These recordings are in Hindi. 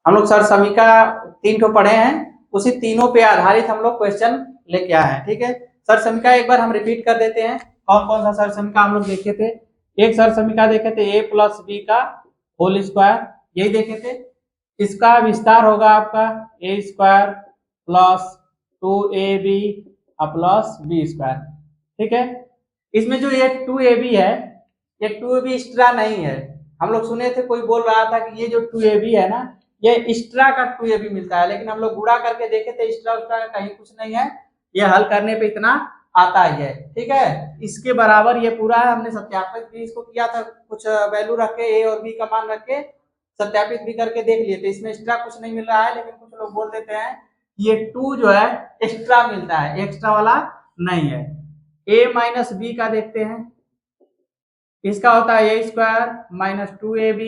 हम लोग सर समीका 3 ठो पढ़े हैं, उसी तीनों पे आधारित हम लोग क्वेश्चन लेके आए हैं। ठीक है, सर समीका एक बार हम रिपीट कर देते हैं। कौन कौन सा सर समीका हम लोग देखे थे? एक सर समीका देखे थे a प्लस बी का होल स्क्वायर, यही देखे थे। इसका विस्तार होगा आपका a square plus 2ab plus b square. ठीक है, इसमें जो ये 2ab है, ये 2ab एक्स्ट्रा नहीं है। हम लोग सुने थे, कोई बोल रहा था कि ये जो 2ab है ना, ये एक्स्ट्रा का 2ab मिलता है, लेकिन हम लोग गुणा करके देखे थे, एक्स्ट्रा उसका कहीं कुछ नहीं है, ये हल करने पे इतना आता ही है। ठीक है, इसके बराबर ये पूरा है। हमने सत्यापित भी इसको किया था, कुछ वैल्यू रख के a और b का मान रख के सत्यापित भी करके देख लिए थे। इसमें एक्स्ट्रा कुछ नहीं मिल रहा है, लेकिन कुछ लोग बोल देते हैं ये 2 जो है एक्स्ट्रा मिलता है, एक्स्ट्रा वाला नहीं है। a माइनस बी का देखते हैं, इसका होता है a square minus 2ab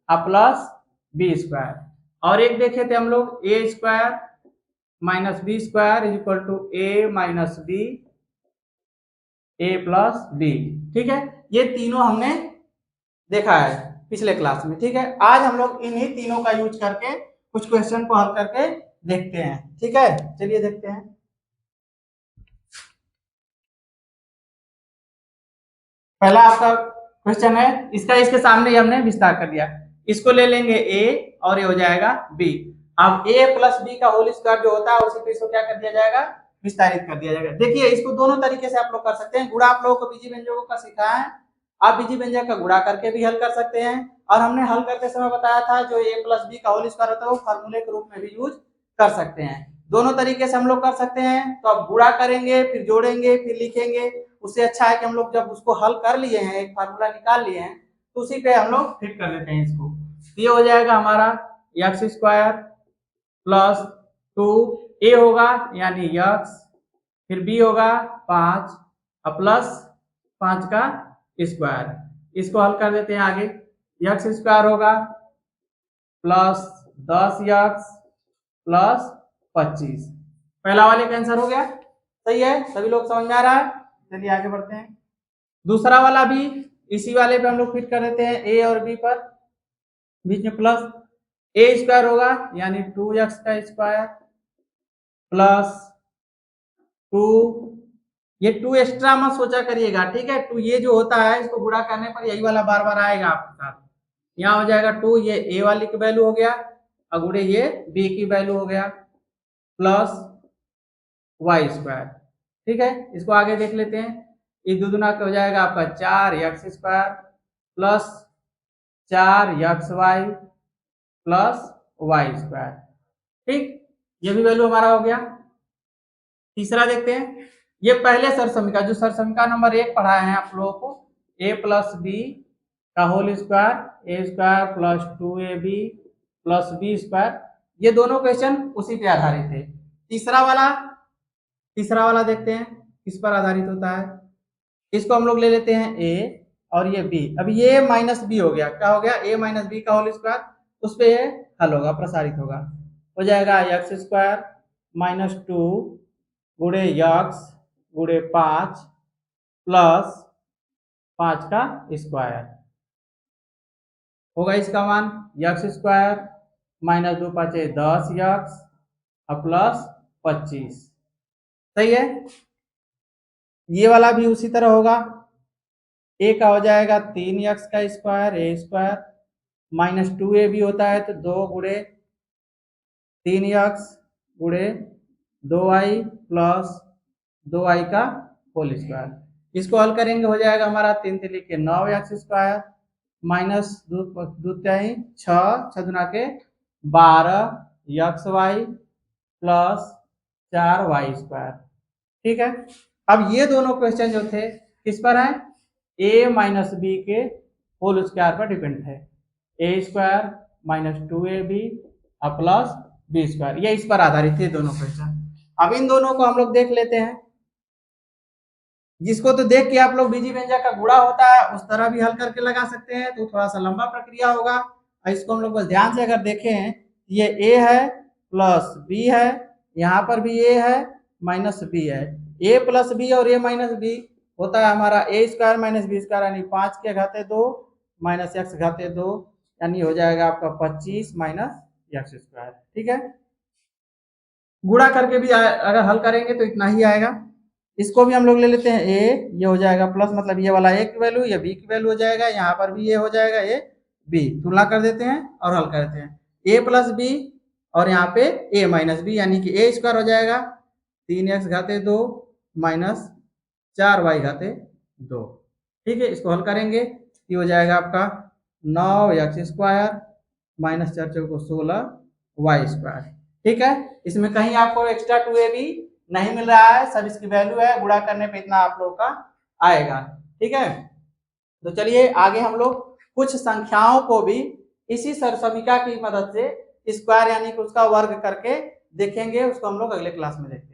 plus b square. और एक देखे थे हम लोग a square minus b square is equal to a minus b a plus b. ठीक है, ये तीनों हमने देखा है पिछले क्लास में। ठीक है, आज हम लोग इन्हीं तीनों का यूज करके कुछ क्वेश्चन को हल करके देखते हैं। ठीक है, चलिए देखते हैं। पहला आपका क्वेश्चन है, इसका इसके सामने ही हमने विस्तार कर दिया। इसको ले लेंगे a और ये हो जाएगा b। अब a प्लस बी का होल स्क्वायर जो होता है उसी पे इसको क्या कर दिया जाएगा, विस्तारित कर दिया जाएगा। देखिए, इसको दोनों तरीके से आप लोग कर सकते हैं। गुणा आप लोगों को बीजी व्यंजकों का सिखाया है, आप बीजी व्यंजक का गुणा करके भी हल कर सकते हैं। और हमने हल करते समय बताया था जो a प्लस बी का होल स्क्वायर होता है वो फार्मूले के रूप में भी यूज कर सकते हैं। दोनों तरीके से हम लोग कर सकते हैं। तो अब गुणा करेंगे, फिर जोड़ेंगे, फिर लिखेंगे। उससे अच्छा है कि हम लोग जब उसको हल कर लिए हैं, एक फार्मूला निकाल लिए हैं, तो उसी पे हम लोग फिट कर देते हैं इसको। ये हो जाएगा हमारा एक्स स्क्वायर प्लस 2a होगा यानी x, फिर b होगा 5 प्लस 5 का स्क्वायर। इसको हल कर देते हैं आगे। एक्स स्क्वायर होगा प्लस 10x प्लस 25। पहला वाले का आंसर हो गया। सही है, सभी लोग समझ में आ रहा है? चलिए आगे बढ़ते हैं। दूसरा वाला भी इसी वाले पे हम लोग फिट कर देते हैं, a और b पर, बीच में प्लस a स्क्वायर होगा यानी 2x का स्क्वायर प्लस 2, ये 2 एक्स्ट्रा मत सोचा करिएगा। ठीक है, 2 ये जो होता है इसको गुणा करने पर यही वाला बार बार आएगा आपके साथ। यहाँ हो जाएगा 2, ये a वाली की वैल्यू हो गया, और गुणे ये b की वैल्यू हो गया प्लस y स्क्वायर। ठीक है, इसको आगे देख लेते हैं। ये दुगुना हो जाएगा आपका 4x square plus 4xy plus y square. ठीक, ये भी वैल्यू हमारा हो गया। तीसरा देखते हैं। ये पहले सर समीका, जो सर समीका नंबर 1 पढ़ाए हैं आप लोगों को, a प्लस बी का whole square, a square plus 2ab plus b square, ये दोनों क्वेश्चन उसी पे आधारित है। तीसरा वाला देखते हैं किस पर आधारित होता है। इसको हम लोग ले लेते हैं a और ये b। अब ये माइनस बी हो गया, क्या हो गया, a माइनस बी का होल स्क्वायर, उस पे ये हल होगा, प्रसारित होगा। हो जाएगा एक्स स्क्वायर माइनस 2 गुणे एक्स गुणे 5 प्लस 5 का स्क्वायर होगा। इसका मान x square minus 2 5 10x plus 25। सही है, ये वाला भी उसी तरह होगा। a का हो जाएगा 3x का square, a square minus 2ab होता है तो 2 गुणे 3x गुणे 2y प्लस 2y का होल स्क्वायर। इसको हल करेंगे, हो जाएगा हमारा 3 3 के 9x स्क्वायर माइनस 2 6 दुना के 12xy प्लस 4y स्क्वायर। ठीक है, अब ये दोनों क्वेश्चन जो थे किस पर है, a माइनस बी के होल स्क्वायर पर डिपेंड है। a square minus 2ab plus b square, ये इस पर आधारित थे दोनों क्वेश्चन। अब इन दोनों को हम लोग देख लेते हैं। जिसको तो देख के आप लोग बीजी व्यंजक का गुणा होता है उस तरह भी हल करके लगा सकते हैं, तो थोड़ा सा लंबा प्रक्रिया होगा। इसको हम लोग बस ध्यान से अगर देखें, ये a है प्लस b है, यहाँ पर भी a है माइनस b है। a प्लस b और a माइनस b होता है हमारा a square minus b square यानी 5 के घाते 2 माइनस x घाते 2, यानी हो जाएगा आपका 25 माइनस एक्स स्क्वायर। ठीक है, गुणा करके भी अगर हल करेंगे तो इतना ही आएगा। इसको भी हम लोग ले लेते हैं ए, ये हो जाएगा प्लस, मतलब ये वाला ए की वैल्यू, ये बी की वैल्यू हो जाएगा, यहाँ पर भी ये हो जाएगा ए बी, तुलना कर देते हैं और हल कर देते हैं। ए प्लस बी और यहाँ पे ए माइनस बी, यानी कि ए स्क्वायर हो जाएगा 3x घाते 2 माइनस 4y घाते 2। ठीक है, इसको हल करेंगे, ये हो जाएगा आपका 9x स्क्वायर माइनस 4 चौको 16y स्क्वायर। ठीक है, इसमें कहीं आपको एक्स्ट्रा 2ab नहीं मिल रहा है, सब इसकी वैल्यू है, गुणा करने पे इतना आप लोगों का आएगा। ठीक है, तो चलिए आगे हम लोग कुछ संख्याओं को भी इसी सरसमीका की मदद से स्क्वायर यानी कि उसका वर्ग करके देखेंगे, उसको हम लोग अगले क्लास में देखेंगे।